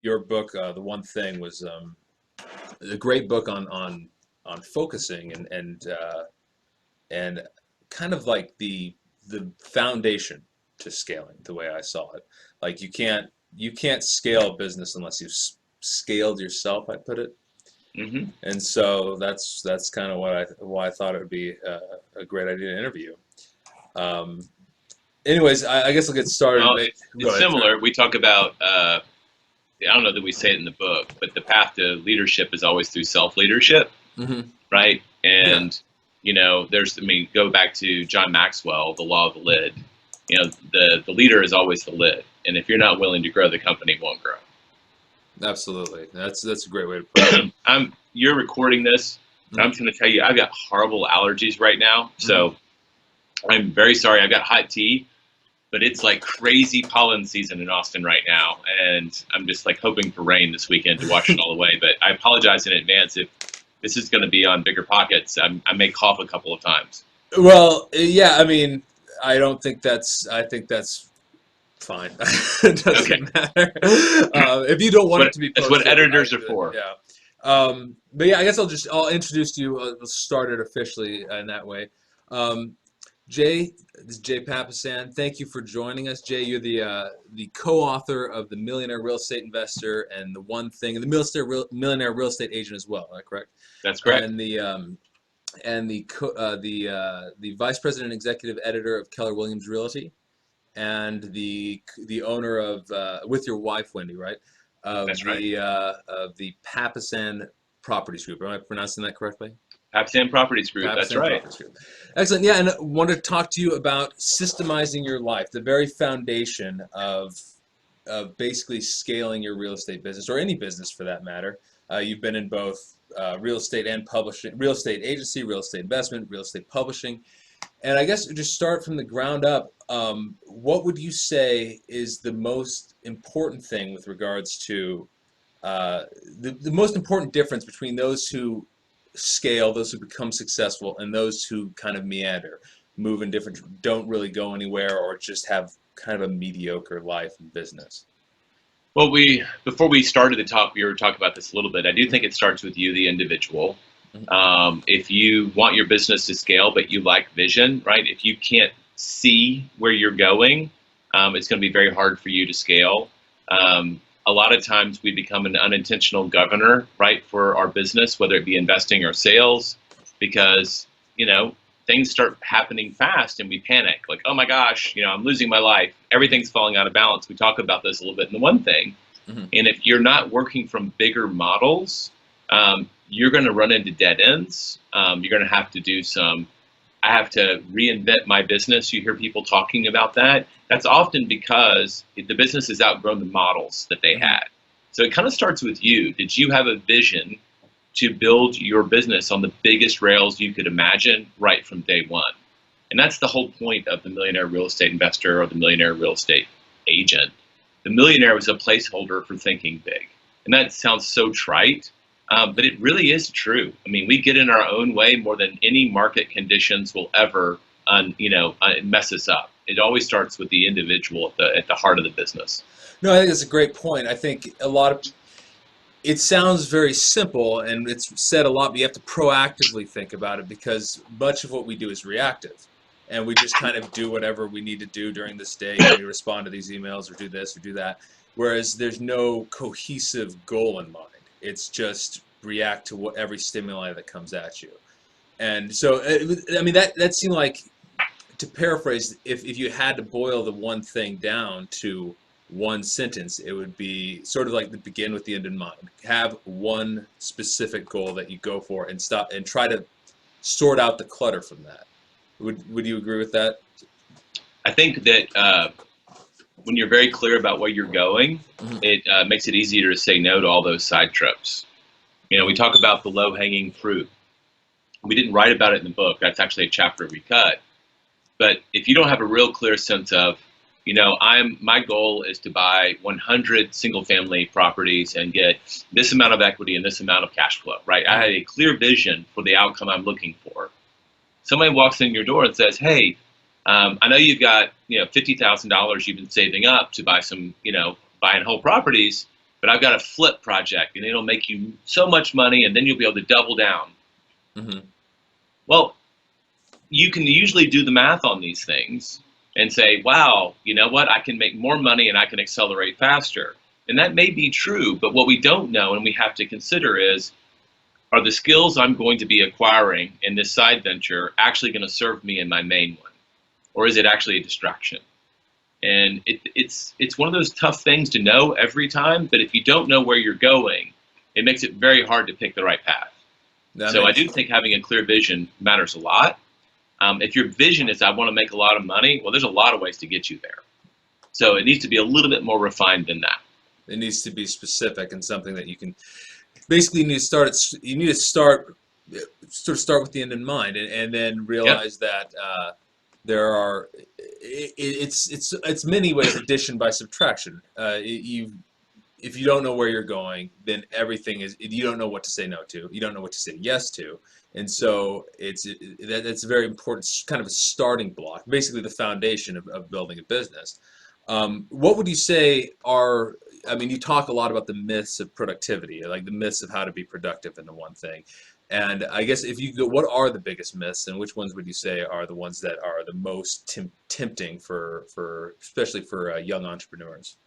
your book, The One Thing, was a great book on focusing and kind of like the foundation to scaling, the way I saw it. Like you can't scale a business unless you've scaled yourself, I put it. Hmm. And so that's kind of why I thought it would be a great idea to interview. Um, anyways, I guess I'll get started. Well, Go it's ahead, sorry. similar. We talk about, I don't know that we say it in the book, but the path to leadership is always through self leadership, Hmm. right? Yeah, And, I mean, go back to John Maxwell, the law of the lid. The leader is always the lid. And if you're not willing to grow, the company won't grow. absolutely. That's a great way to put it. You're recording this. I'm just going to tell you, I've got horrible allergies right now. Hmm. So I'm very sorry. I've got hot tea, but it's like crazy pollen season in Austin right now, and I'm just like hoping for rain this weekend to wash it all away. But I apologize in advance if this is going to be on Bigger Pockets. I may cough a couple of times. Well, yeah, I mean, I don't think I think that's fine. It Okay, doesn't matter. If you don't want it to be that's what posted, editors are for. yeah. But yeah, I guess I'll introduce you. We'll start it officially in that way. Um, Jay, this is Jay Papasan. Thank you for joining us, Jay. You're the co-author of The Millionaire Real Estate Investor and The One Thing, and the Millionaire Real Estate Agent as well. Is that correct? That's correct. And the vice president and executive editor of Keller Williams Realty, and the owner of with your wife Wendy, right? That's right. Of the Papasan Properties Group. Am I pronouncing that correctly? Papasan Properties Group. That's Papasan right. Properties Group. Excellent. Yeah, and I want to talk to you about systemizing your life, the very foundation of basically scaling your real estate business, or any business for that matter. You've been in both real estate and publishing, real estate agency, real estate investment, real estate publishing. And I guess just start from the ground up. What would you say is the most important thing with regards to uh, the most important difference between those who scale, those who become successful, and those who kind of meander, move in different, don't really go anywhere, or just have kind of a mediocre life and business? Well, before we started the talk, we were talking about this a little bit. I do think it starts with you, the individual. Mhm. If you want your business to scale, but you like vision, right? If you can't see where you're going, it's going to be very hard for you to scale. A lot of times we become an unintentional governor, right, for our business, whether it be investing or sales, because, you know, things start happening fast and we panic like, oh my gosh, I'm losing my life. Everything's falling out of balance. We talk about this a little bit in the one thing. Mhm. And if you're not working from bigger models, you're going to run into dead ends. You're going to have to do I have to reinvent my business. You hear people talking about that. That's often because the business has outgrown the models that they Mhm. had. So it kind of starts with you. Did you have a vision to build your business on the biggest rails you could imagine right from day one? And that's the whole point of the millionaire real estate investor or the millionaire real estate agent. The millionaire was a placeholder for thinking big. And that sounds so trite, but it really is true. I mean, we get in our own way more than any market conditions will ever, mess us up. It always starts with the individual at the heart of the business. No, I think that's a great point. I think a lot of it sounds very simple and it's said a lot, but you have to proactively think about it because much of what we do is reactive. And we just kind of do whatever we need to do during this day. We respond to these emails or do this or do that. Whereas there's no cohesive goal in mind. It's just react to every stimuli that comes at you. And so, I mean, that seemed like, to paraphrase, if you had to boil the one thing down to one sentence, it would be sort of like the begin with the end in mind. Have one specific goal that you go for and stop and try to sort out the clutter from that. Would you agree with that? I think that when you're very clear about where you're going, Hmm. it makes it easier to say no to all those side trips. We talk about the low hanging fruit. We didn't write about it in the book. That's actually a chapter we cut. But if you don't have a real clear sense of, my goal is to buy 100 single family properties and get this amount of equity and this amount of cash flow, right? I had Hmm. a clear vision for the outcome I'm looking for. Somebody walks in your door and says, hey, I know you've got, $50,000 you've been saving up to buy some, buy and hold properties. but I've got a flip project and it'll make you so much money and then you'll be able to double down. Mm-hmm. Well, you can usually do the math on these things and say, wow, you know what, I can make more money and I can accelerate faster. And that may be true, but what we don't know and we have to consider is, are the skills I'm going to be acquiring in this side venture actually going to serve me in my main one? Or is it actually a distraction? And it's one of those tough things to know every time, but if you don't know where you're going, it makes it very hard to pick the right path. So I do think having a clear vision matters a lot. If your vision is, I want to make a lot of money, well, there's a lot of ways to get you there. So it needs to be a little bit more refined than that. It needs to be specific and something that you can basically need to start. You need to start with the end in mind, and then realize that there are. It's many ways addition by subtraction. If you don't know where you're going, then everything is. You don't know what to say no to. You don't know what to say yes to. And so that's a very important kind of a starting block, basically the foundation of building a business. What would you say are, I mean, you talk a lot about the myths of productivity, like the myths of how to be productive in the one thing. And I guess if you go, what are the biggest myths and which ones would you say are the ones that are the most tempting especially for young entrepreneurs?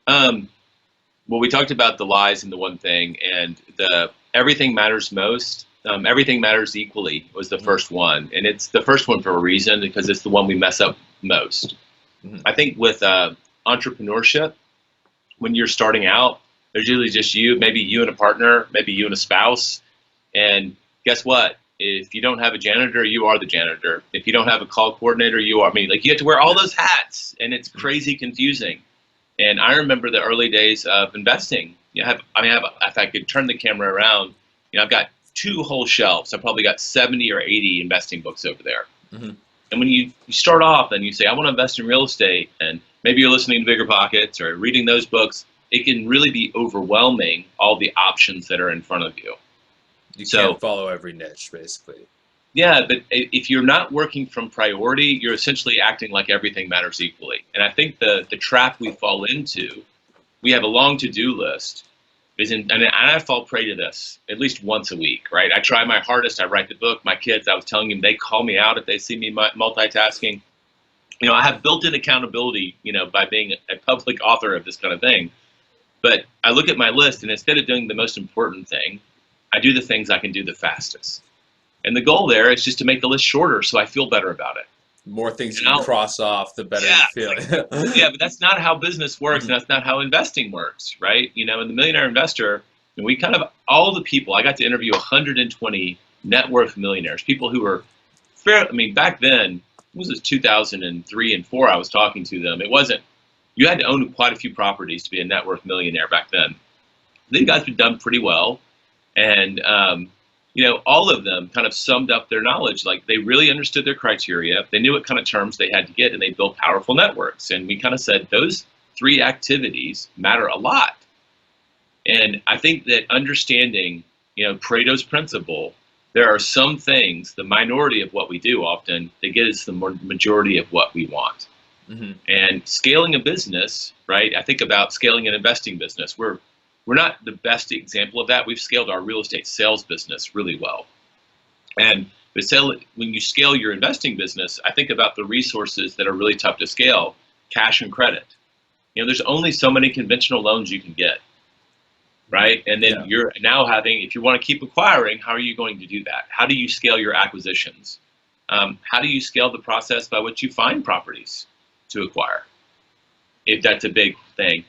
Well, we talked about the lies in the one thing and the everything matters most. Everything matters equally was the first one. And it's the first one for a reason because it's the one we mess up most. Mm-hmm. I think with entrepreneurship, when you're starting out, there's usually just you, maybe you and a partner, maybe you and a spouse. And guess what? If you don't have a janitor, you are the janitor. If you don't have a call coordinator, you are. I mean, like you have to wear all those hats, and it's crazy confusing. And I remember the early days of investing. If I could turn the camera around, I've got 2 whole shelves. I've probably got 70 or 80 investing books over there. Mm-hmm. And when you start off and you say, I want to invest in real estate, and maybe you're listening to Bigger Pockets or reading those books, it can really be overwhelming, all the options that are in front of you. You can't follow every niche, basically. Yeah, but if you're not working from priority, you're essentially acting like everything matters equally. And I think the trap we fall into, we have a long to-do list, and I fall prey to this at least once a week, right? I try my hardest. I write the book. My kids, I was telling them, they call me out if they see me multitasking. I have built-in accountability, by being a public author of this kind of thing. But I look at my list, and instead of doing the most important thing, I do the things I can do the fastest. And the goal there is just to make the list shorter so I feel better about it. More things you can cross off, the better you feel. Yeah, but that's not how business works, and that's not how investing works, right? In the Millionaire Investor, we kind of, all the people, I got to interview 120 net worth millionaires, people who were back then, this was 2003 and 4, I was talking to them. It wasn't, you had to own quite a few properties to be a net worth millionaire back then. These guys had done pretty well. And, all of them kind of summed up their knowledge. Like they really understood their criteria. They knew what kind of terms they had to get, and they built powerful networks. And we kind of said those 3 activities matter a lot. And I think that understanding, Pareto's principle, there are some things, the minority of what we do often, that get us the majority of what we want. Mm-hmm. And scaling a business, right? I think about scaling an investing business. We're not the best example of that. We've scaled our real estate sales business really well. And when you scale your investing business, I think about the resources that are really tough to scale, cash and credit. There's only so many conventional loans you can get, right? And then you're now if you want to keep acquiring, how are you going to do that? How do you scale your acquisitions? How do you scale the process by which you find properties to acquire? If that's a big thing.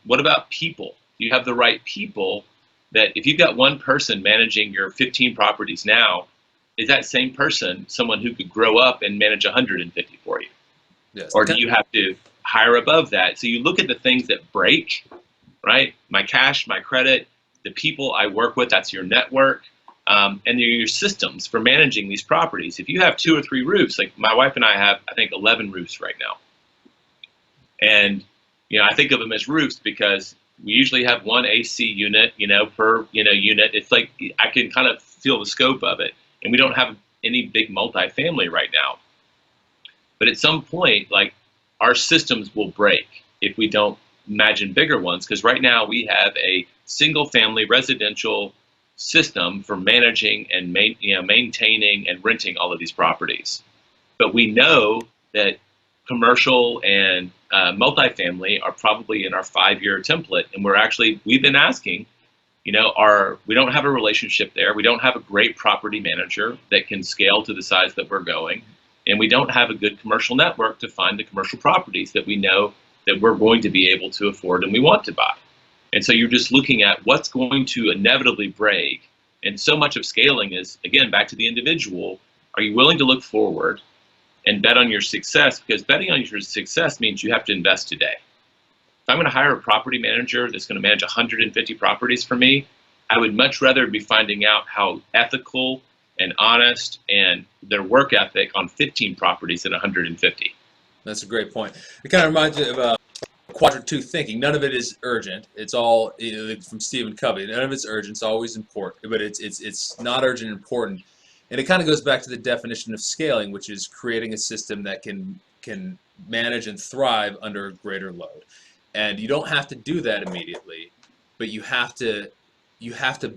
What about people? You have the right people that if you've got one person managing your 15 properties now, is that same person someone who could grow up and manage 150 for you? Yes. Or do you have to hire above that? So you look at the things that break, right? My cash, my credit, the people I work with, that's your network, and your systems for managing these properties. If you have 2 or 3 roofs, like my wife and I have, I think 11 roofs right now. And, I think of them as roofs because we usually have 1 AC unit, per, unit. It's like I can kind of feel the scope of it. And we don't have any big multifamily right now. But at some point, like our systems will break if we don't imagine bigger ones, because right now we have a single family residential system for managing and maintaining and renting all of these properties. But we know that commercial and multifamily are probably in our 5-year template, and we've been asking, we don't have a relationship there. We don't have a great property manager that can scale to the size that we're going, and we don't have a good commercial network to find the commercial properties that we know that we're going to be able to afford and we want to buy. And so you're just looking at what's going to inevitably break. And so much of scaling is, again, back to the individual. Are you willing to look forward and bet on your success? Because betting on your success means you have to invest today. If I'm going to hire a property manager that's going to manage 150 properties for me, I would much rather be finding out how ethical and honest and their work ethic on 15 properties than 150. That's a great point. It kind of reminds me of quadrant 2 thinking. None of it is urgent. It's all from Stephen Covey. None of it's urgent. It's always important, but it's not urgent and important. And it kind of goes back to the definition of scaling, which is creating a system that can manage and thrive under a greater load. And you don't have to do that immediately, but you have to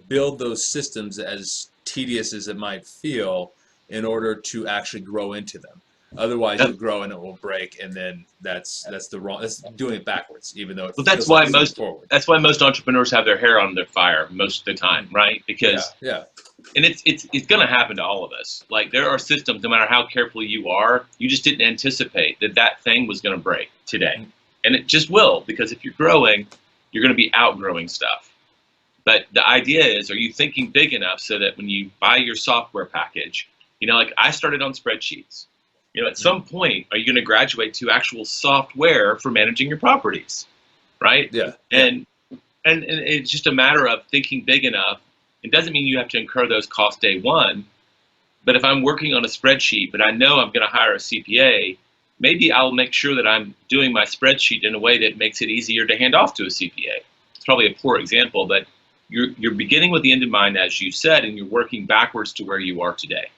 build those systems, as tedious as it might feel, in order to actually grow into them. Otherwise, you'll grow and it will break, and then that's doing it backwards, even though that's why most entrepreneurs have their hair on their fire most of the time, right? Because and it's going to happen to all of us. Like, there are systems, no matter how careful you are, you just didn't anticipate that thing was going to break today. And it just will, because if you're growing, you're going to be outgrowing stuff. But the idea is, are you thinking big enough so that when you buy your software package, like I started on spreadsheets. At some point, are you going to graduate to actual software for managing your properties, right? Yeah. And it's just a matter of thinking big enough. It doesn't mean you have to incur those costs day one. But if I'm working on a spreadsheet, but I know I'm going to hire a CPA, maybe I'll make sure that I'm doing my spreadsheet in a way that makes it easier to hand off to a CPA. It's probably a poor example, but you're beginning with the end in mind, as you said, and you're working backwards to where you are today.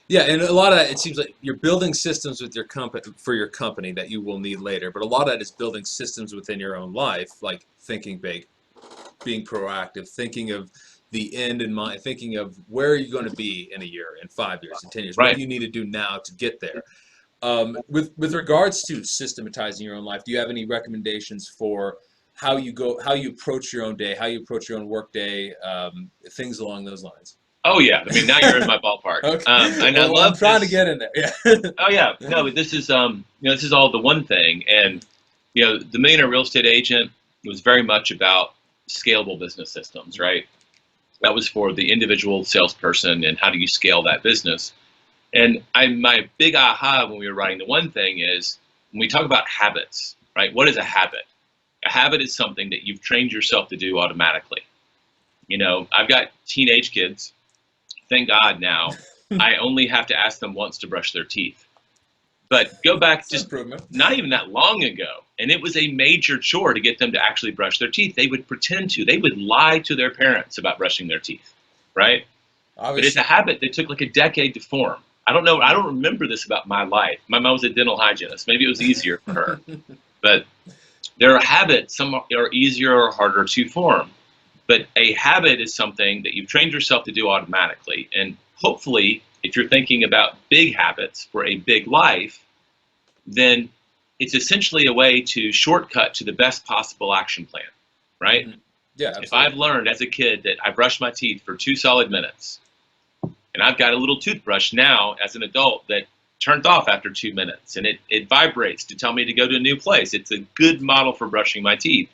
Yeah, and a lot of that, it seems like you're building systems with your company that you will need later. But a lot of that is building systems within your own life, like thinking big, being proactive, thinking of the end in mind, thinking of where are you going to be in a year, in 5 years, in 10 years. Right. What do you need to do now to get there? With regards to systematizing your own life, do you have any recommendations for how you approach your own day, how you approach your own work day, things along those lines? Oh yeah, I mean, now you're in my ballpark. Okay. And well, I'm trying to get in there. Yeah. Oh yeah, no, but this is this is all the one thing, and the Millionaire Real Estate Agent was very much about scalable business systems, right? That was for the individual salesperson and how do you scale that business. And my big aha when we were writing the one thing is when we talk about habits, right? What is a habit? A habit is something that you've trained yourself to do automatically. I've got teenage kids. Thank God now I only have to ask them once to brush their teeth. But go back just not even that long ago, and it was a major chore to get them to actually brush their teeth. They would pretend to. They would lie to their parents about brushing their teeth, right? Obviously. But it's a habit that took like a decade to form. I don't know. I don't remember this about my life. My mom was a dental hygienist. Maybe it was easier for her. But there are habits. Some are easier or harder to form. But a habit is something that you've trained yourself to do automatically. And hopefully, if you're thinking about big habits for a big life, then it's essentially a way to shortcut to the best possible action plan, right? Mm-hmm. Yeah, absolutely. If I've learned as a kid that I brushed my teeth for 2 solid minutes, and I've got a little toothbrush now as an adult that turned off after 2 minutes, and it vibrates to tell me to go to a new place. It's a good model for brushing my teeth.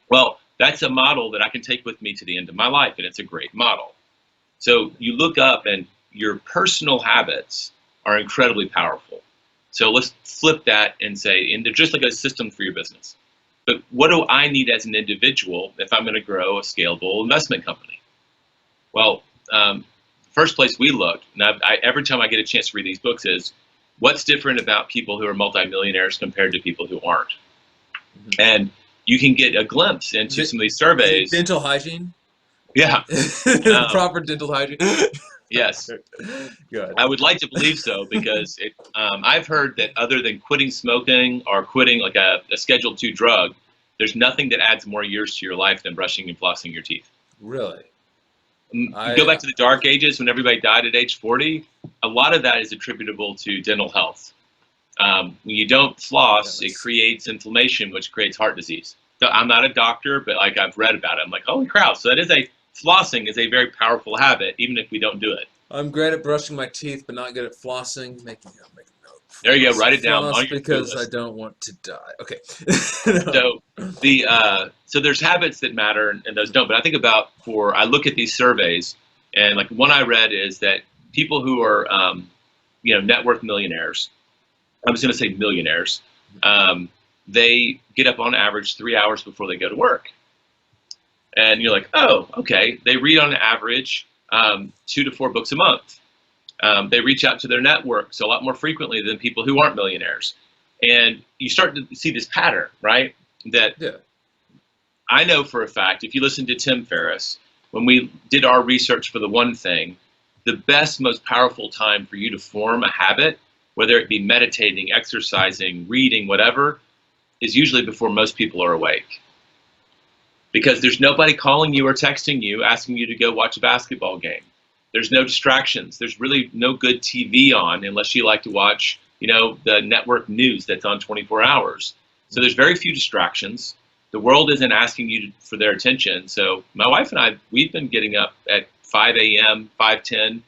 Well, that's a model that I can take with me to the end of my life, and it's a great model. So you look up, and your personal habits are incredibly powerful. So let's flip that and say, and they're just like a system for your business. But what do I need as an individual if I'm going to grow a scalable investment company? Well, first place we looked, and every time I get a chance to read these books, is what's different about people who are multimillionaires compared to people who aren't. Mm-hmm. And you can get a glimpse into some of these surveys. Dental hygiene? Yeah. Proper dental hygiene. Yes. Good. I would like to believe so because I've heard that other than quitting smoking or quitting like a Schedule II drug, there's nothing that adds more years to your life than brushing and flossing your teeth. Really? You go back to the dark ages when everybody died at age 40, a lot of that is attributable to dental health. When you don't floss, it creates inflammation, which creates heart disease. So I'm not a doctor, but like I've read about it. I'm like, holy crap. So flossing is a very powerful habit, even if we don't do it. I'm great at brushing my teeth, but not good at flossing. Make a note. There you go. Write it down Floss on your because to-do I list. don't want to die. Okay. So there's habits that matter and those don't. But I think I look at these surveys, and like one I read is that people who are net worth millionaires, I was going to say millionaires, they get up on average 3 hours before they go to work. And you're like, oh, okay. They read on average 2 to 4 books a month. They reach out to their networks a lot more frequently than people who aren't millionaires. And you start to see this pattern, right? That I know for a fact, if you listen to Tim Ferriss, when we did our research for The One Thing, the best, most powerful time for you to form a habit, whether it be meditating, exercising, reading, whatever, is usually before most people are awake. Because there's nobody calling you or texting you asking you to go watch a basketball game. There's no distractions. There's really no good TV on unless you like to watch, the network news that's on 24 hours. So there's very few distractions. The world isn't asking you for their attention. So my wife and I, we've been getting up at 5 a.m., 5:10,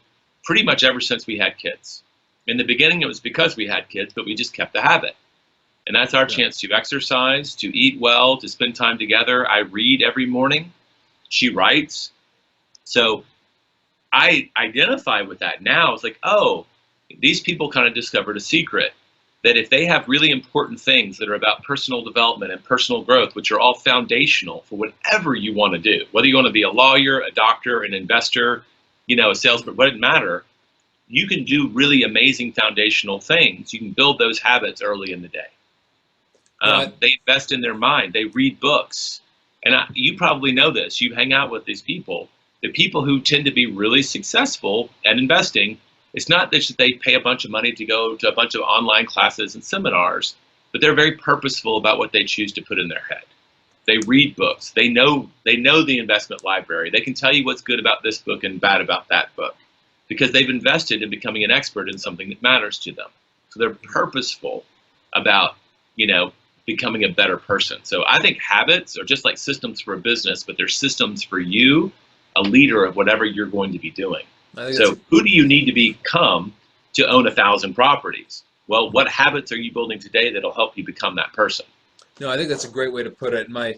pretty much ever since we had kids. In the beginning, it was because we had kids, but we just kept the habit. And that's our chance to exercise, to eat well, to spend time together. I read every morning. She writes. So I identify with that now. It's like, oh, these people kind of discovered a secret that if they have really important things that are about personal development and personal growth, which are all foundational for whatever you want to do, whether you want to be a lawyer, a doctor, an investor, a salesman, what doesn't matter, you can do really amazing foundational things. You can build those habits early in the day. They invest in their mind. They read books. And you probably know this. You hang out with these people. The people who tend to be really successful at investing, it's not that they pay a bunch of money to go to a bunch of online classes and seminars, but they're very purposeful about what they choose to put in their head. They read books. They know the investment library. They can tell you what's good about this book and bad about that book because they've invested in becoming an expert in something that matters to them. So they're purposeful about, becoming a better person. So I think habits are just like systems for a business, but they're systems for you, a leader of whatever you're going to be doing. So who do you need to become to own 1,000 properties? Well, what habits are you building today that'll help you become that person? No, I think that's a great way to put it. My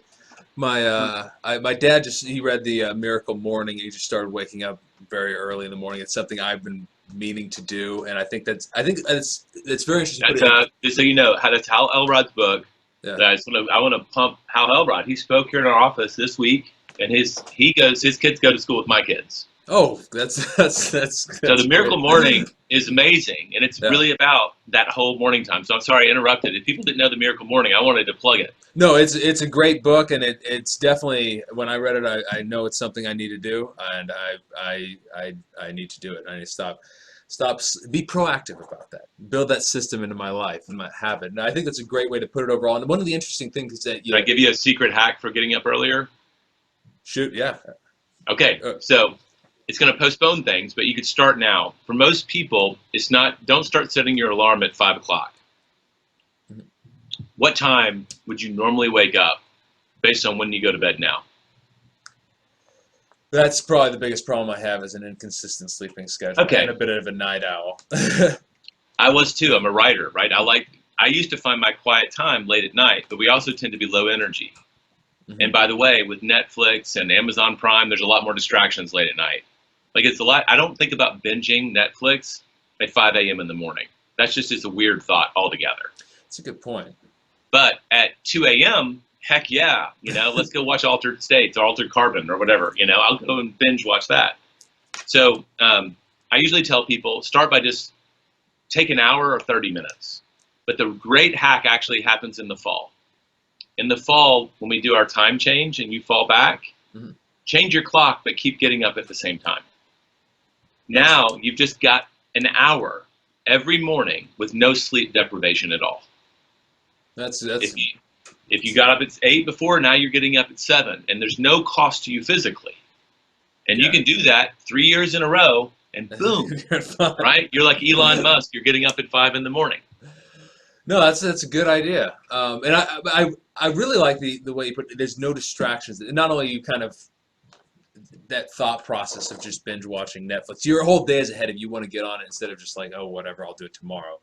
dad he read the Miracle Morning. He just started waking up very early in the morning. It's something I've been meaning to do, and I think it's very interesting. Just so you know, that's Hal Elrod's book. Yeah. I want to pump Hal Elrod. He spoke here in our office this week, and his kids go to school with my kids. Oh, that's so the Miracle Morning is amazing, and it's really about that whole morning time. So I'm sorry I interrupted. If people didn't know the Miracle Morning, I wanted to plug it. No, it's a great book, and it's definitely, when I read it, I know it's something I need to do, and I need to do it. I need to be proactive about that. Build that system into my life and my habit. And I think that's a great way to put it overall. And one of the interesting things is that Can I give you a secret hack for getting up earlier? Shoot, yeah. Okay, so it's going to postpone things, but you could start now. For most people, don't start setting your alarm at 5 o'clock. What time would you normally wake up based on when you go to bed now? That's probably the biggest problem I have is an inconsistent sleeping schedule. Okay. And a bit of a night owl. I was too. I'm a writer, right? I used to find my quiet time late at night, but we also tend to be low energy. Mm-hmm. And by the way, with Netflix and Amazon Prime, there's a lot more distractions late at night. Like it's a lot. I don't think about binging Netflix at 5 a.m. in the morning. That's just a weird thought altogether. That's a good point. But at 2 a.m., heck yeah, let's go watch Altered States or Altered Carbon or whatever. I'll go and binge watch that. So I usually tell people start by just take an hour or 30 minutes. But the great hack actually happens in the fall. In the fall, when we do our time change and you fall back, change your clock, but keep getting up at the same time. Now you've just got an hour every morning with no sleep deprivation at all. That's If you got up at 8 before, now you're getting up at 7, and there's no cost to you physically. And you can do that 3 years in a row, and boom, right? You're like Elon Musk. You're getting up at 5 in the morning. No, that's a good idea. And I really like the way you put it. There's no distractions. Not only you kind of that thought process of just binge watching Netflix. Your whole day is ahead of you. You want to get on it instead of just like, oh, whatever, I'll do it tomorrow.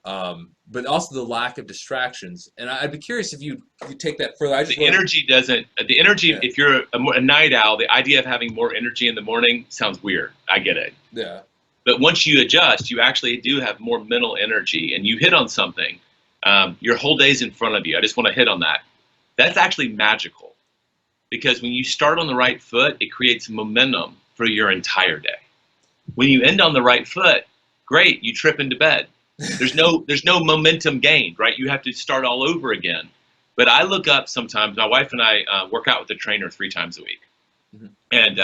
But also the lack of distractions. And I'd be curious if you take that further. The energy, Yeah. if you're a night owl, the idea of having more energy in the morning sounds weird. I get it. Yeah. But once you adjust, you actually do have more mental energy, and you hit on something. Your whole day's in front of you. I just want to hit on that. That's actually magical, because when you start on the right foot, it creates momentum for your entire day. When you end on the right foot, great, you trip into bed. There's no momentum gained, right? You have to start all over again. But I look up sometimes. My wife and I work out with a trainer 3 times a week, and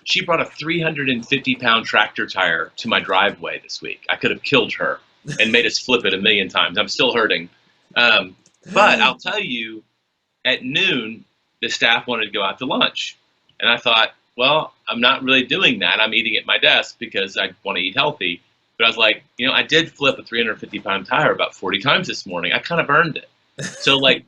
she brought a 350-pound tractor tire to my driveway this week. I could have killed her and made us flip it 1,000,000 times. I'm still hurting. But I'll tell you, at noon, the staff wanted to go out to lunch. And I thought, well, I'm not really doing that. I'm eating at my desk because I want to eat healthy. But I was like, I did flip a 350-pound tire about 40 times this morning. I kind of earned it. So, like,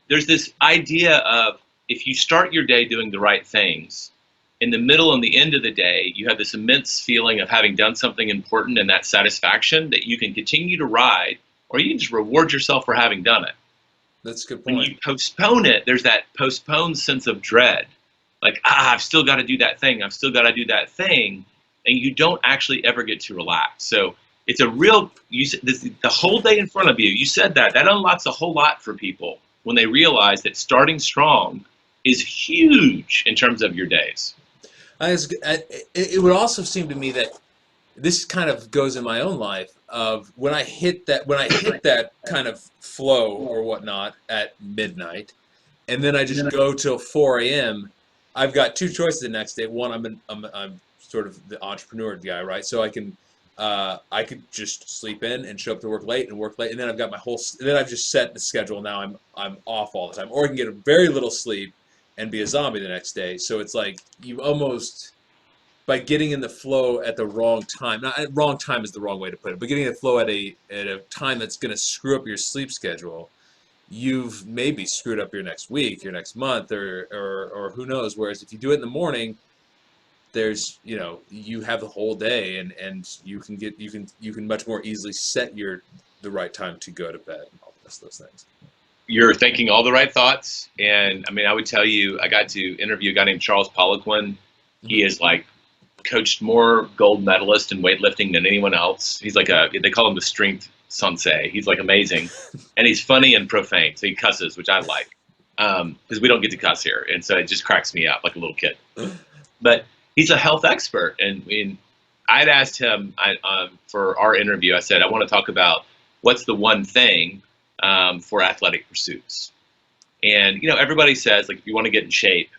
there's this idea of if you start your day doing the right things, in the middle and the end of the day, you have this immense feeling of having done something important and that satisfaction that you can continue to ride, or you can just reward yourself for having done it. That's a good point. When you postpone it, there's that postponed sense of dread. Like, I've still got to do that thing. I've still got to do that thing. And you don't actually ever get to relax. So it's a real, the whole day in front of you, you said that unlocks a whole lot for people when they realize that starting strong is huge in terms of your days. It would also seem to me that this kind of goes in my own life of when I hit that kind of flow or whatnot at midnight, and then I just go till 4 a.m. I've got 2 choices the next day. One, I'm sort of the entrepreneur guy, right? So I could just sleep in and show up to work late, and then I've got then I've just set the schedule. Now I'm off all the time, or I can get very little sleep and be a zombie the next day. So it's like you almost, by getting in the flow at the wrong time, wrong time is the wrong way to put it, but getting in the flow at a time that's going to screw up your sleep schedule, you've maybe screwed up your next week, your next month, or who knows. Whereas if you do it in the morning, there's, you have the whole day, and you can much more easily set the right time to go to bed and all those things. You're thinking all the right thoughts. And I mean, I would tell you, I got to interview a guy named Charles Poliquin. He is like coached more gold medalists in weightlifting than anyone else. He's like they call him the strength sensei. He's like amazing. And he's funny and profane. So he cusses, which I like, because we don't get to cuss here. And so it just cracks me up like a little kid. But he's a health expert. And I'd asked him for our interview, I said, I want to talk about what's the one thing for athletic pursuits. And, everybody says, like, if you want to get in shape,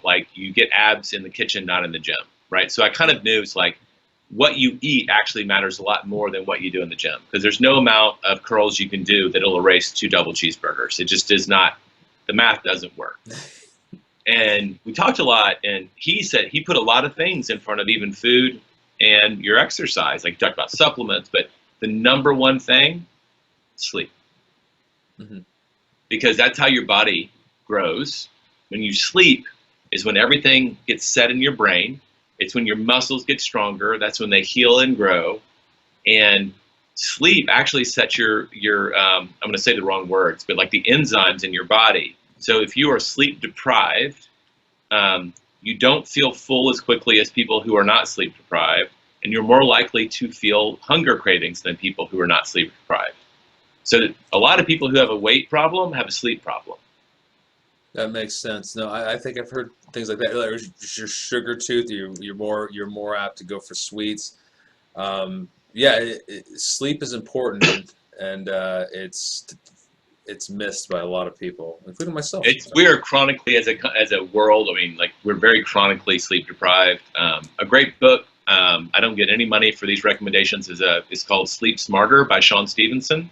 like you get abs in the kitchen, not in the gym, right? So I kind of knew it's like what you eat actually matters a lot more than what you do in the gym, because there's no amount of curls you can do that'll erase 2 double cheeseburgers. It just is not, the math doesn't work. And we talked a lot, and he said he put a lot of things in front of even food and your exercise. Like, you talked about supplements, but the number one thing, sleep. Because that's how your body grows. When you sleep is when everything gets set in your brain. It's when your muscles get stronger. That's when they heal and grow. And sleep actually sets your I'm going to say the wrong words, but like the enzymes in your body. So if you are sleep deprived, you don't feel full as quickly as people who are not sleep deprived, and you're more likely to feel hunger cravings than people who are not sleep deprived. So a lot of people who have a weight problem have a sleep problem. That makes sense. No, I think I've heard things like that. Like your sugar tooth, you're more apt to go for sweets. Sleep is important, and it's missed by a lot of people, including myself. We're chronically, as a world, I mean, like, we're very chronically sleep deprived. A great book I don't get any money for these recommendations. It's called Sleep Smarter by Sean Stevenson.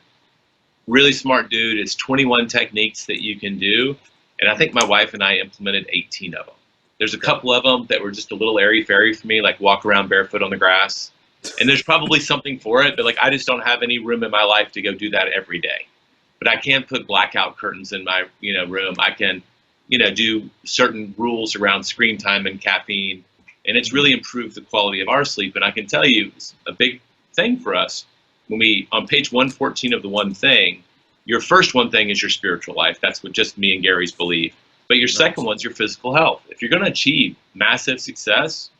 Really smart dude. It's 21 techniques that you can do. And I think my wife and I implemented 18 of them. There's a couple of them that were just a little airy-fairy for me, like walk around barefoot on the grass. And there's probably something for it, but like I just don't have any room in my life to go do that every day. But I can put blackout curtains in my room. I can do certain rules around screen time and caffeine, and it's really improved the quality of our sleep. And I can tell you, it's a big thing for us when we on page 114 of the One Thing. Your first one thing is your spiritual life. That's what just me and Gary's believe. But your second one's your physical health. If you're going to achieve massive success,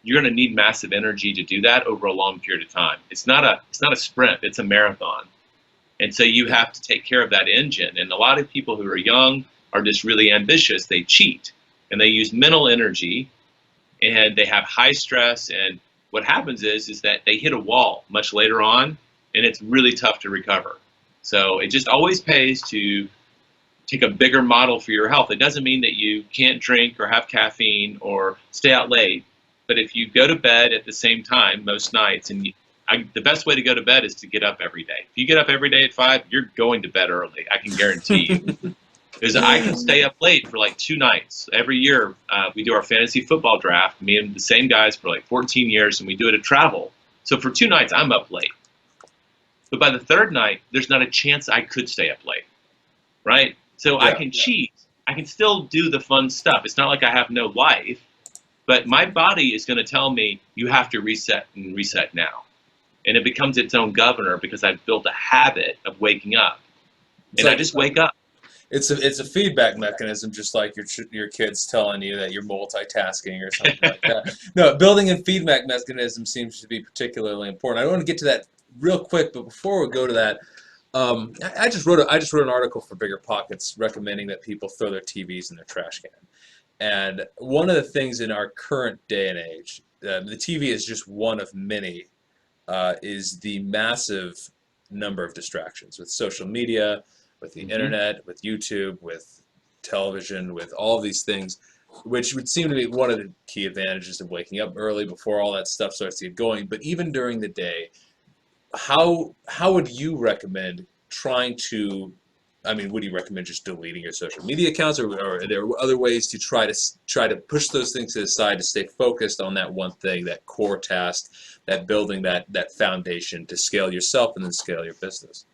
you're going to need massive energy to do that over a long period of time. It's not a sprint, it's a marathon. And so you have to take care of that engine. And a lot of people who are young are just really ambitious. They cheat and they use mental energy and they have high stress. And what happens is that they hit a wall much later on and it's really tough to recover. So it just always pays to take a bigger model for your health. It doesn't mean that you can't drink or have caffeine or stay out late. But if you go to bed at the same time most nights, and the best way to go to bed is to get up every day. If you get up every day at 5, you're going to bed early. I can guarantee you. Because I can stay up late for like 2 nights. Every year we do our fantasy football draft, me and the same guys for like 14 years, and we do it at travel. So for 2 nights, I'm up late. But by the 3rd night, there's not a chance I could stay up late, right? So I can cheat. I can still do the fun stuff. It's not like I have no life. But my body is going to tell me, you have to reset and reset now. And it becomes its own governor because I've built a habit of waking up. And I just wake up. It's a feedback mechanism, just like your kids telling you that you're multitasking or something like that. No, building in feedback mechanism seems to be particularly important. I want to get to that real quick, but before we go to that, I just wrote an article for Bigger Pockets recommending that people throw their TVs in their trash can. And one of the things in our current day and age, the TV is just one of many, is the massive number of distractions with social media, with the internet, with YouTube, with television, with all of these things, which would seem to be one of the key advantages of waking up early before all that stuff starts to get going. But even during the day, how would you recommend trying to, would you recommend just deleting your social media accounts, or are there other ways to try to push those things to the side to stay focused on that one thing, that core task, that building that foundation to scale yourself and then scale your business?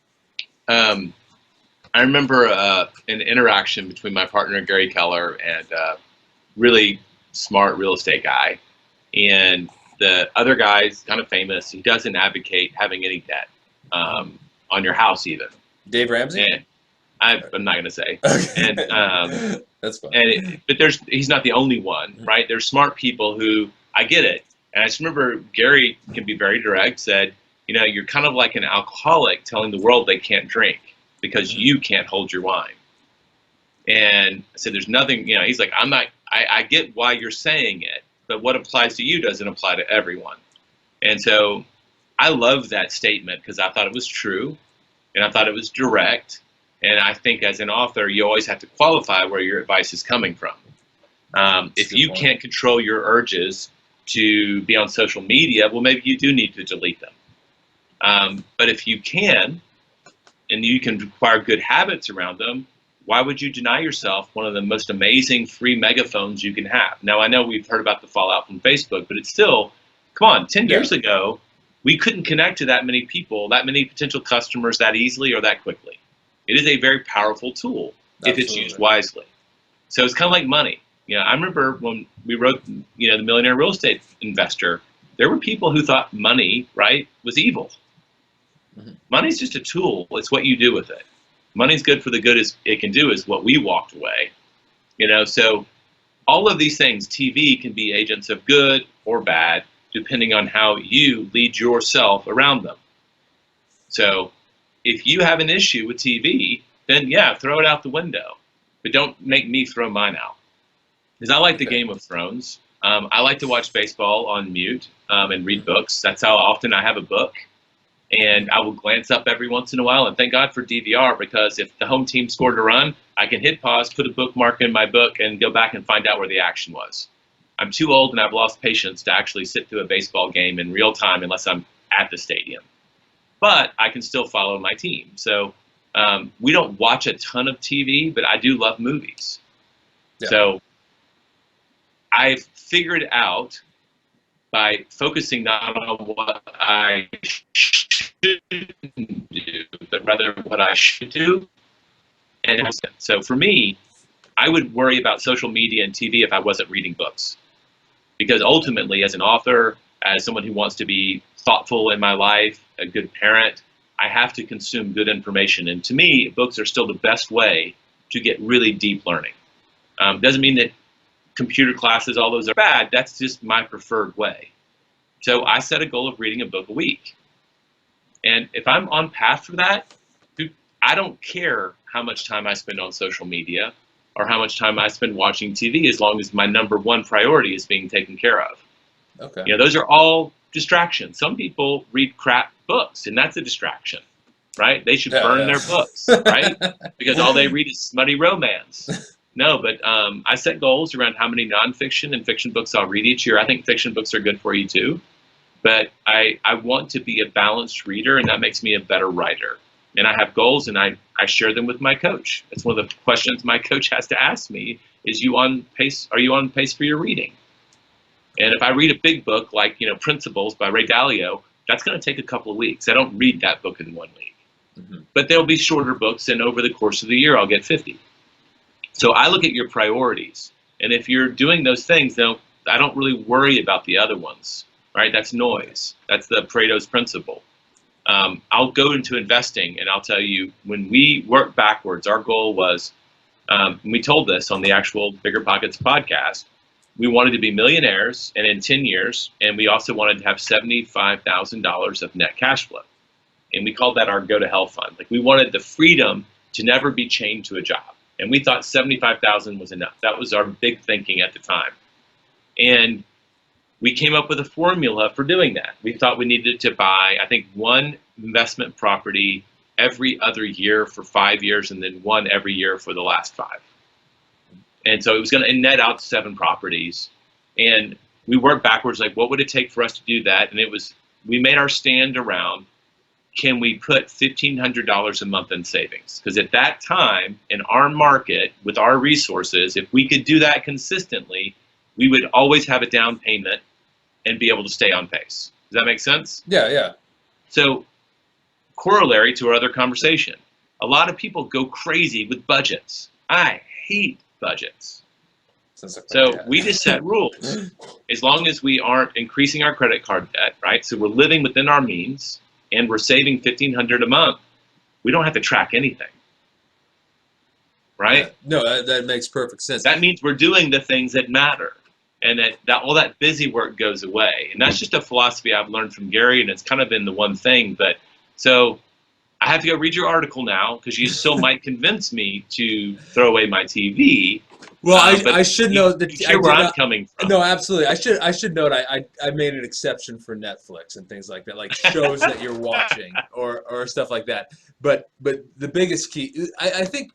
I remember an interaction between my partner Gary Keller and a really smart real estate guy, and the other guy's kind of famous. He doesn't advocate having any debt on your house even. Dave Ramsey? And I'm not going to say. Okay. And that's fine. But he's not the only one, right? There's smart people who, I get it. And I just remember Gary can be very direct, said, you're kind of like an alcoholic telling the world they can't drink because you can't hold your wine. And I said, there's nothing, he's like, I get why you're saying it, but what applies to you doesn't apply to everyone. And so I love that statement because I thought it was true and I thought it was direct. And I think as an author, you always have to qualify where your advice is coming from. If you can't control your urges to be on social media, well, maybe you do need to delete them. But if you can, and you can acquire good habits around them, why would you deny yourself one of the most amazing free megaphones you can have? Now, I know we've heard about the fallout from Facebook, but it's still, come on, 10 years ago, we couldn't connect to that many people, that many potential customers that easily or that quickly. It is a very powerful tool if it's used wisely. So it's kind of like money. I remember when we wrote, The Millionaire Real Estate Investor, there were people who thought money, right, was evil. Money's just a tool. It's what you do with it. Money's good for the good it can do is what we walked away. So all of these things, TV can be agents of good or bad, depending on how you lead yourself around them. So if you have an issue with TV, then throw it out the window. But don't make me throw mine out. Because I like the Game of Thrones. I like to watch baseball on mute and read books. That's how often I have a book. And I will glance up every once in a while, and thank God for DVR, because if the home team scored a run, I can hit pause, put a bookmark in my book, and go back and find out where the action was. I'm too old and I've lost patience to actually sit through a baseball game in real time unless I'm at the stadium. But I can still follow my team. So we don't watch a ton of TV, but I do love movies. Yeah. So I've figured out by focusing not on what I shouldn't do, but rather what I should do. And so for me, I would worry about social media and TV if I wasn't reading books. Because ultimately, as an author, as someone who wants to be thoughtful in my life, a good parent, I have to consume good information. And to me, books are still the best way to get really deep learning. Doesn't mean that computer classes, all those are bad. That's just my preferred way. So I set a goal of reading a book a week. And if I'm on path for that, I don't care how much time I spend on social media or how much time I spend watching TV, as long as my number one priority is being taken care of. Okay. You know, those are all distractions. Some people read crap books, and that's a distraction, right? They should burn their books, right? Because all they read is smutty romance. No, but I set goals around how many nonfiction and fiction books I'll read each year. I think fiction books are good for you too. But I want to be a balanced reader, and that makes me a better writer. And I have goals, and I share them with my coach. It's one of the questions my coach has to ask me is, you on pace? Are you on pace for your reading? And if I read a big book like, Principles by Ray Dalio, that's going to take a couple of weeks. I don't read that book in 1 week. Mm-hmm. But there'll be shorter books, and over the course of the year, I'll get 50. So I look at your priorities. And if you're doing those things, then I don't really worry about the other ones, right? That's noise. That's the Pareto's principle. I'll go into investing, and I'll tell you, when we work backwards, our goal was, we told this on the actual Bigger Pockets podcast, we wanted to be millionaires and in 10 years, and we also wanted to have $75,000 of net cash flow. And we called that our Go to Hell fund. Like, we wanted the freedom to never be chained to a job. And we thought 75,000 was enough. That was our big thinking at the time. And we came up with a formula for doing that. We thought we needed to buy, I think, one investment property every other year for 5 years, and then one every year for the last 5. And so it was going to net out 7 properties. And we worked backwards, like, what would it take for us to do that? And we made our stand around, can we put $1,500 a month in savings? Because at that time, in our market, with our resources, if we could do that consistently, we would always have a down payment and be able to stay on pace. Does that make sense? Yeah. So, corollary to our other conversation, a lot of people go crazy with budgets. I hate budgets. So we just set rules. As long as we aren't increasing our credit card debt, right? So we're living within our means, and we're saving $1,500 a month, we don't have to track anything, right? Yeah. No, that makes perfect sense. That means we're doing the things that matter, and that all that busy work goes away. And that's just a philosophy I've learned from Gary, and it's kind of been the one thing. But so I have to go read your article now, because you still might convince me to throw away my TV. Well, I should know that. You hear where I'm coming from. No, absolutely. I should note I made an exception for Netflix and things like that, like shows that you're watching or stuff like that. But the biggest key, I think,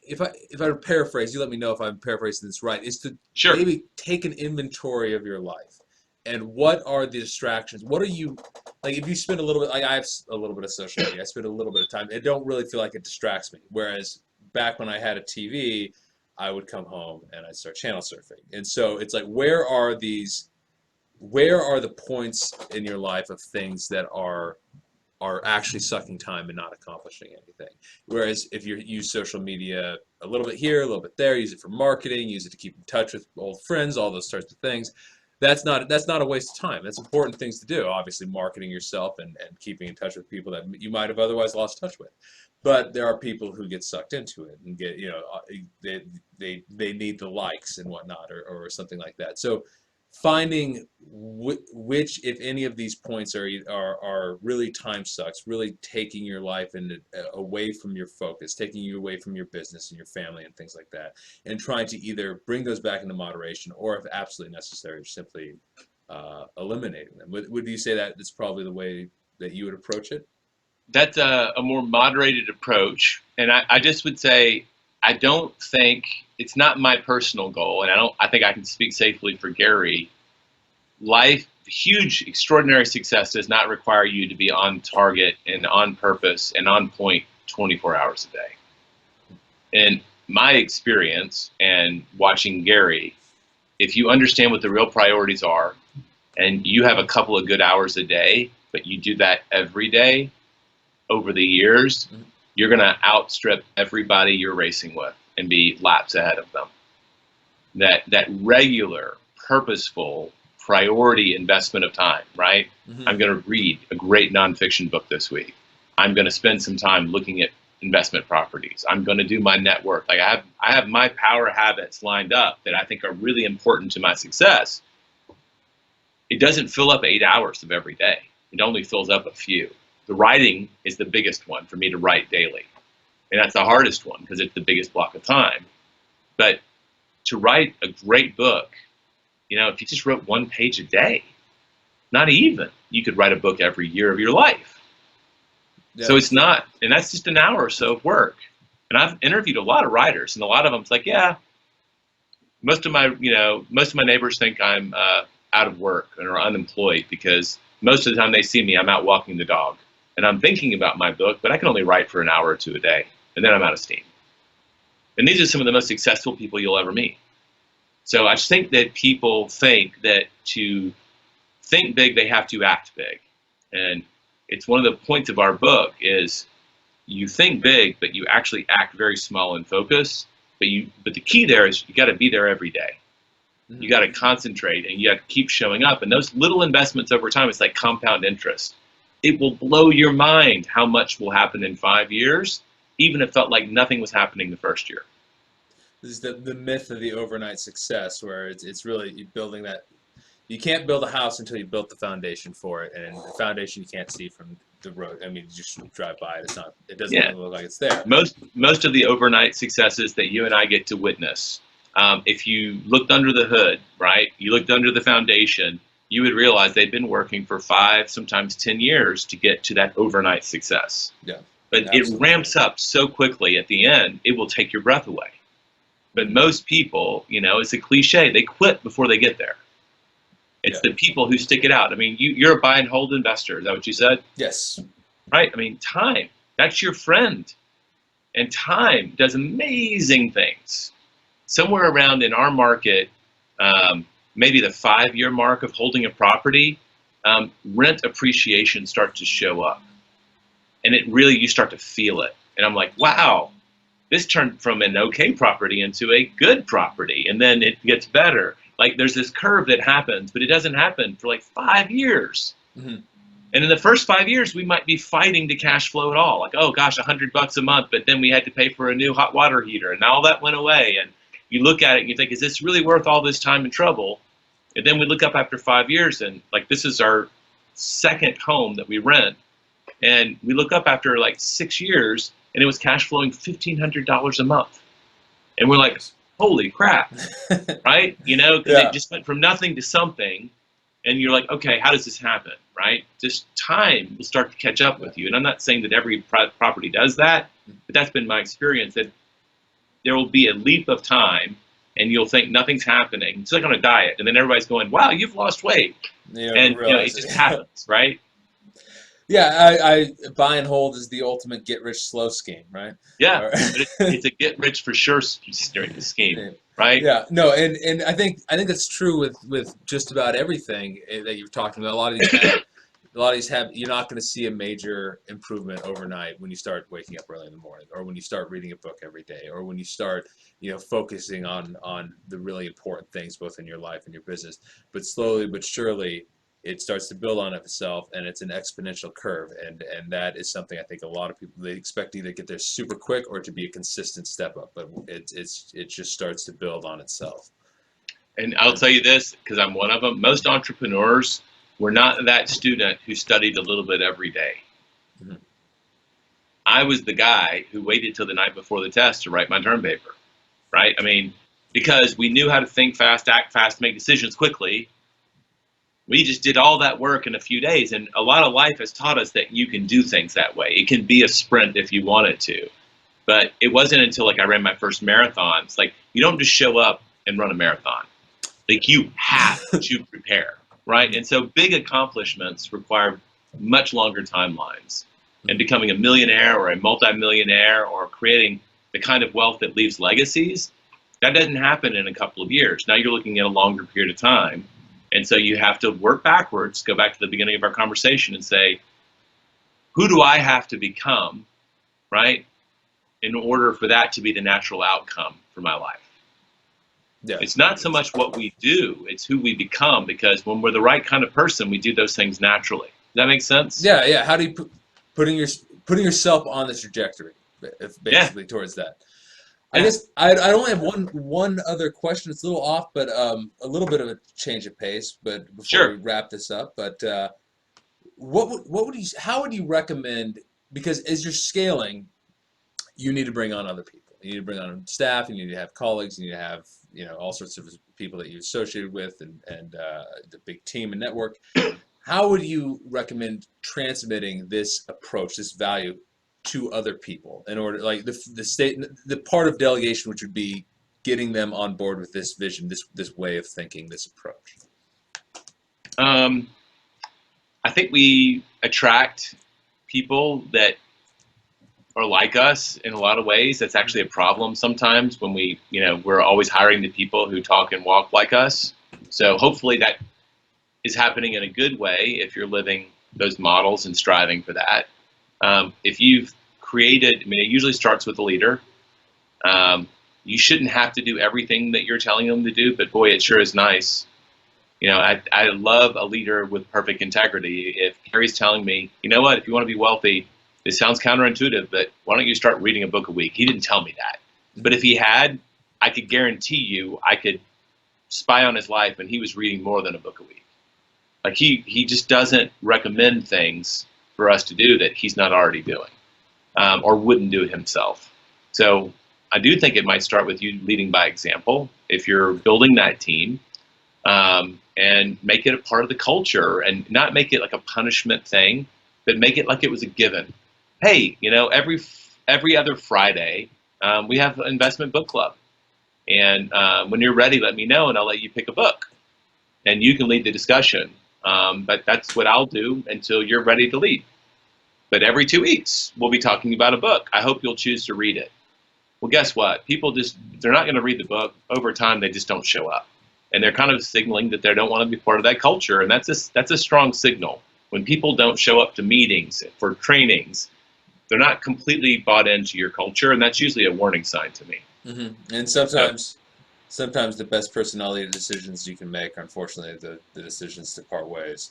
if I paraphrase, you let me know if I'm paraphrasing this right, is to maybe take an inventory of your life. And what are the distractions? What are you, like, if you spend a little bit, like I have a little bit of social media, I spend a little bit of time, it don't really feel like it distracts me. Whereas back when I had a TV, I would come home and I'd start channel surfing. And so it's like, where are the points in your life of things that are actually sucking time and not accomplishing anything? Whereas if you use social media a little bit here, a little bit there, use it for marketing, use it to keep in touch with old friends, all those sorts of things, that's not a waste of time. That's important things to do. Obviously, marketing yourself and keeping in touch with people that you might have otherwise lost touch with. But there are people who get sucked into it and get, they need the likes and whatnot or something like that. So finding which, if any of these points are really time sucks, really taking your life away from your focus, taking you away from your business and your family and things like that, and trying to either bring those back into moderation or, if absolutely necessary, simply eliminating them. Would you say that that's probably the way that you would approach it? That's a more moderated approach. And I just would say, I don't think it's not my personal goal, and I think I can speak safely for Gary. Life, huge, extraordinary success does not require you to be on target and on purpose and on point 24 hours a day. In my experience and watching Gary, if you understand what the real priorities are and you have a couple of good hours a day, but you do that every day over the years, you're going to outstrip everybody you're racing with and be laps ahead of them. That regular, purposeful, priority investment of time, right? I'm going to read a great nonfiction book this week. I'm going to spend some time looking at investment properties. I'm going to do my network. Like I have my power habits lined up that I think are really important to my success. It doesn't fill up 8 hours of every day. It only fills up a few. The writing is the biggest one for me to write daily. And that's the hardest one because it's the biggest block of time. But to write a great book, you know, if you just wrote 1 page a day, not even, you could write a book every year of your life. Yeah. So it's not, and that's just an hour or so of work. And I've interviewed a lot of writers, and a lot of them, it's like, yeah, most of my neighbors think I'm out of work or unemployed because most of the time they see me, I'm out walking the dog. And I'm thinking about my book, but I can only write for an hour or two a day, and then I'm out of steam. And these are some of the most successful people you'll ever meet. So I just think that people think that to think big, they have to act big. And it's one of the points of our book is you think big, but you actually act very small and focus. But the key there is you got to be there every day. You got to concentrate and you have to keep showing up. And those little investments over time, it's like compound interest. It will blow your mind how much will happen in 5 years, even if it felt like nothing was happening the first year. This is the myth of the overnight success, where it's really building that. You can't build a house until you built the foundation for it, and the foundation you can't see from the road. I mean, you just drive by it. It doesn't look like it's there. Most of the overnight successes that you and I get to witness, if you looked under the hood, right? You looked under the foundation, you would realize they've been working for 5, sometimes 10 years to get to that overnight success. Yeah. But absolutely. It ramps up so quickly at the end, it will take your breath away. But most people, you know, it's a cliche, they quit before they get there. It's the people who stick it out. I mean, you're a buy and hold investor. Is that what you said? Yes. Right? I mean, time, that's your friend. And time does amazing things. Somewhere around in our market, maybe the 5-year mark of holding a property, rent appreciation starts to show up. And it really, you start to feel it. And I'm like, wow, this turned from an okay property into a good property. And then it gets better. Like there's this curve that happens, but it doesn't happen for like 5 years. And in the first 5 years, we might be fighting to cash flow at all. Like, oh gosh, $100 a month, but then we had to pay for a new hot water heater and all that went away. And you look at it and you think, is this really worth all this time and trouble? And then we look up after 5 years and like, this is our second home that we rent. And we look up after like 6 years and it was cash flowing $1,500 a month. And we're like, holy crap, right? You know, because it just went from nothing to something. And you're like, okay, how does this happen, right? Just time will start to catch up with you. And I'm not saying that every property does that, but that's been my experience, that there will be a leap of time and you'll think nothing's happening. It's like on a diet. And then everybody's going, wow, you've lost weight. And you know, it just happens, right? Yeah, I buy and hold is the ultimate get-rich-slow scheme, right? Yeah, but it's a get-rich-for-sure scheme, right? Yeah, no, and I think that's true with just about everything that you're talking about. A lot of these have you're not going to see a major improvement overnight when you start waking up early in the morning, or when you start reading a book every day, or when you start focusing on the really important things both in your life and your business. But slowly but surely, it starts to build on itself, and it's an exponential curve, and that is something I think a lot of people, they expect to either get there super quick or to be a consistent step up, but it just starts to build on itself. And I'll tell you this, because I'm one of them, most entrepreneurs were not that student who studied a little bit every day. I was the guy who waited till the night before the test to write my term paper, right? I mean, because we knew how to think fast, act fast, make decisions quickly. We just did all that work in a few days, and a lot of life has taught us that you can do things that way. It can be a sprint if you want it to. But it wasn't until like I ran my first marathon. It's like you don't just show up and run a marathon. Like you have to prepare, right? And so big accomplishments require much longer timelines. And becoming a millionaire or a multimillionaire or creating the kind of wealth that leaves legacies, that doesn't happen in a couple of years. Now you're looking at a longer period of time. And so you have to work backwards, go back to the beginning of our conversation and say, who do I have to become, right, in order for that to be the natural outcome for my life? Yeah. It's not so much what we do, it's who we become, because when we're the right kind of person, we do those things naturally. Does that make sense? Yeah, yeah. How do you putting yourself on the trajectory, basically, towards that? I guess I only have one other question. It's a little off, but a little bit of a change of pace. But before we wrap this up, but how would you recommend? Because as you're scaling, you need to bring on other people. You need to bring on staff. You need to have colleagues. You need to have all sorts of people that you associated with, and the big team and network. How would you recommend transmitting this approach, this value, to other people in order, like the part of delegation, which would be getting them on board with this vision, this way of thinking, this approach? I think we attract people that are like us in a lot of ways. That's actually a problem sometimes when we're always hiring the people who talk and walk like us. So hopefully that is happening in a good way if you're living those models and striving for that. If you've created, it usually starts with a leader. You shouldn't have to do everything that you're telling them to do, but boy, it sure is nice. I love a leader with perfect integrity. If Gary's telling me, you know what, if you want to be wealthy, this sounds counterintuitive, but why don't you start reading a book a week? He didn't tell me that. But if he had, I could guarantee you I could spy on his life and he was reading more than a book a week. Like he just doesn't recommend things for us to do that he's not already doing, or wouldn't do himself. So I do think it might start with you leading by example. If you're building that team, and make it a part of the culture, and not make it like a punishment thing, but make it like it was a given. Hey, every other Friday, we have an investment book club. And when you're ready, let me know and I'll let you pick a book. And you can lead the discussion. But that's what I'll do until you're ready to lead. But every 2 weeks, we'll be talking about a book. I hope you'll choose to read it. Well, guess what? People if they're not going to read the book, over time, they just don't show up. And they're kind of signaling that they don't want to be part of that culture. And that's a strong signal. When people don't show up to meetings, for trainings, they're not completely bought into your culture. And that's usually a warning sign to me. Mm-hmm. And sometimes the best personality decisions you can make are, unfortunately, the decisions to part ways.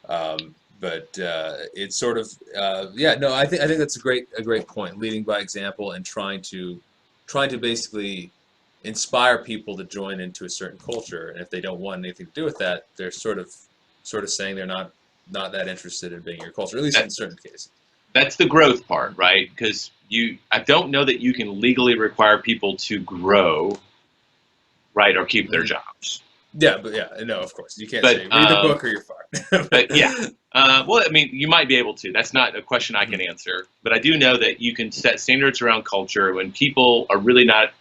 But it's sort of I think that's a great point. Leading by example and trying to basically inspire people to join into a certain culture. And if they don't want anything to do with that, they're sort of saying they're not that interested in being your culture, at least in certain cases. That's the growth part, right? Because I don't know that you can legally require people to grow, right, or keep their jobs. Yeah, but no, of course. You can't say, read the book or you're fired. But yeah. Well, you might be able to. That's not a question I can answer. But I do know that you can set standards around culture. When people are really not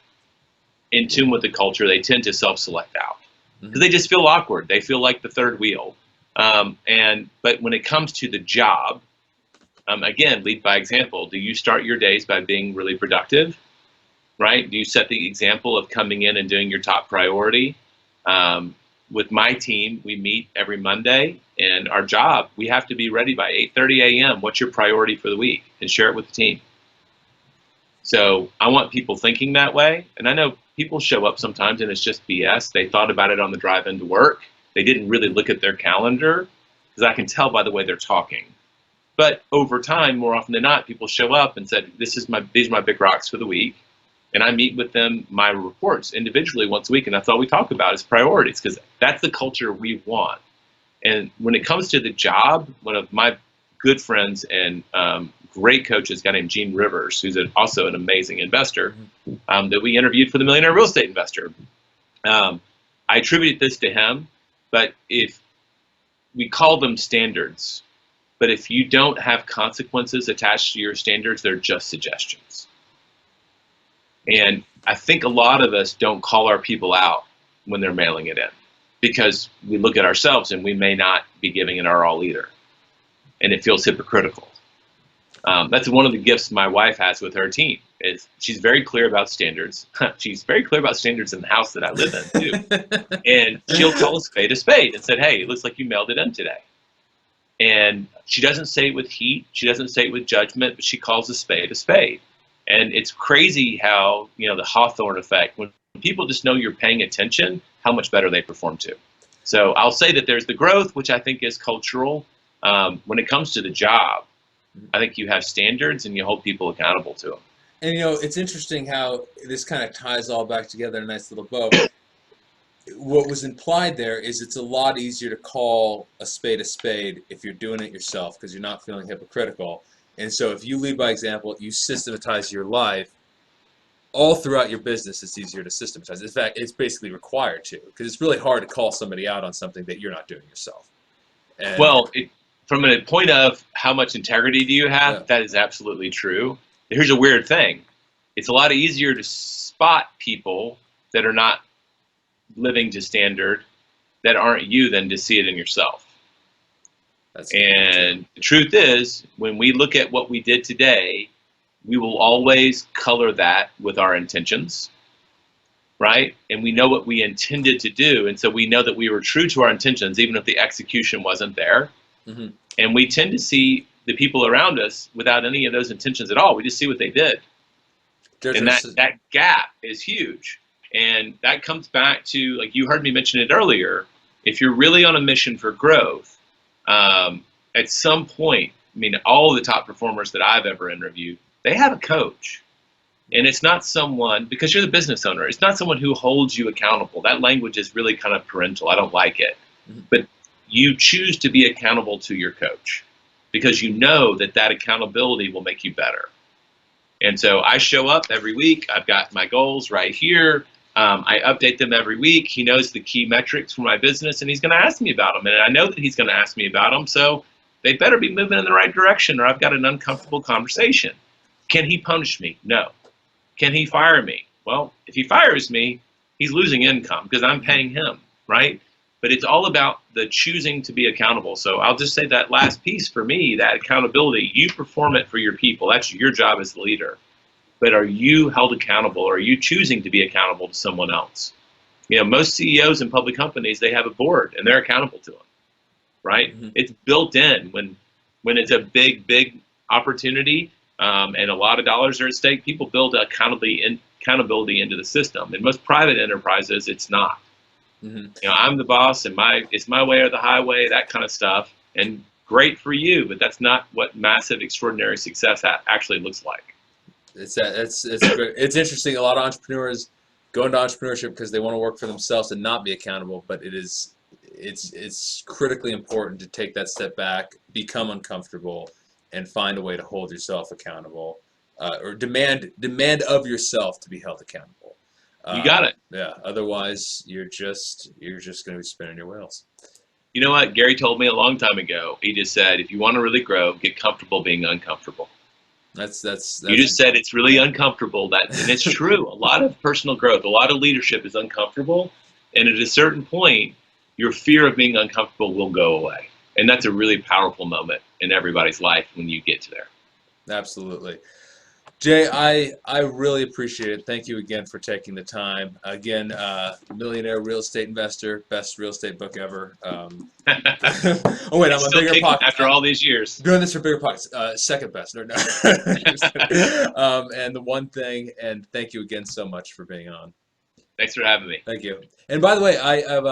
in tune with the culture, they tend to self-select out. Because they just feel awkward. They feel like the third wheel. But when it comes to the job, again, lead by example. Do you start your days by being really productive? Right? Do you set the example of coming in and doing your top priority? With my team, we meet every Monday, and our job, we have to be ready by 8:30 a.m. What's your priority for the week? And share it with the team. So I want people thinking that way. And I know people show up sometimes and it's just BS. They thought about it on the drive into work. They didn't really look at their calendar, because I can tell by the way they're talking. But over time, more often than not, people show up and said, these are my big rocks for the week. And I meet with them, my reports, individually once a week. And that's all we talk about is priorities, because that's the culture we want. And when it comes to the job, one of my good friends and great coaches, a guy named Gene Rivers, who's also an amazing investor, that we interviewed for the Millionaire Real Estate Investor. I attribute this to him, but if we call them standards, but if you don't have consequences attached to your standards, they're just suggestions. And I think a lot of us don't call our people out when they're mailing it in, because we look at ourselves and we may not be giving it our all either. And it feels hypocritical. That's one of the gifts my wife has with her team, is she's very clear about standards. She's very clear about standards in the house that I live in too. And she'll call a spade and said, hey, it looks like you mailed it in today. And she doesn't say it with heat. She doesn't say it with judgment, but she calls a spade a spade. And it's crazy how, the Hawthorne effect, when people just know you're paying attention, how much better they perform too. So I'll say that there's the growth, which I think is cultural. When it comes to the job, I think you have standards and you hold people accountable to them. And it's interesting how this kind of ties all back together in a nice little bow. What was implied there is it's a lot easier to call a spade if you're doing it yourself, because you're not feeling hypocritical. And so if you lead by example, you systematize your life, all throughout your business, it's easier to systematize. In fact, it's basically required to, because it's really hard to call somebody out on something that you're not doing yourself. And well, from a point of how much integrity do you have, Yeah. that is absolutely true. Here's a weird thing. It's a lot easier to spot people that are not living to standard, that aren't you, than to see it in yourself. And the truth is, when we look at what we did today, we will always color that with our intentions, right? And we know what we intended to do, and so we know that we were true to our intentions, even if the execution wasn't there. Mm-hmm. And we tend to see the people around us without any of those intentions at all. We just see what they did. And that gap is huge. And that comes back to, like you heard me mention it earlier, if you're really on a mission for growth, at some point, all the top performers that I've ever interviewed, they have a coach. And it's not someone, because you're the business owner, it's not someone who holds you accountable. That language is really kind of parental. I don't like it. Mm-hmm. But you choose to be accountable to your coach, because you know that accountability will make you better. And so I show up every week. I've got my goals right here. I update them every week. He knows the key metrics for my business, and he's going to ask me about them. And I know that he's going to ask me about them, so they better be moving in the right direction, or I've got an uncomfortable conversation. Can he punish me? No. Can he fire me? Well, if he fires me, he's losing income because I'm paying him, right? But it's all about the choosing to be accountable. So I'll just say that last piece for me, that accountability, you perform it for your people. That's your job as the leader. But are you held accountable, or are you choosing to be accountable to someone else? Most CEOs in public companies, they have a board and they're accountable to them, right? Mm-hmm. It's built in when it's a big opportunity and a lot of dollars are at stake, people build accountability into the system. In most private enterprises, it's not. Mm-hmm. I'm the boss and it's my way or the highway, that kind of stuff. And great for you, but that's not what massive, extraordinary success actually looks like. It's it's interesting. A lot of entrepreneurs go into entrepreneurship because they want to work for themselves and not be accountable. But it's critically important to take that step back, become uncomfortable, and find a way to hold yourself accountable, or demand of yourself to be held accountable. You got it. Yeah. Otherwise, you're just going to be spinning your wheels. You know what? Gary told me a long time ago. He just said, if you want to really grow, get comfortable being uncomfortable. That's you just said it's really uncomfortable. And it's true. A lot of personal growth, a lot of leadership is uncomfortable. And at a certain point, your fear of being uncomfortable will go away. And that's a really powerful moment in everybody's life when you get to there. Absolutely. Jay, I really appreciate it. Thank you again for taking the time. Again, Millionaire Real Estate Investor, best real estate book ever. Oh wait, I'm a Bigger Pockets. After all these years. Doing this for Bigger Pockets. Second best. No. And the one thing, and thank you again so much for being on. Thanks for having me. Thank you. And by the way, I have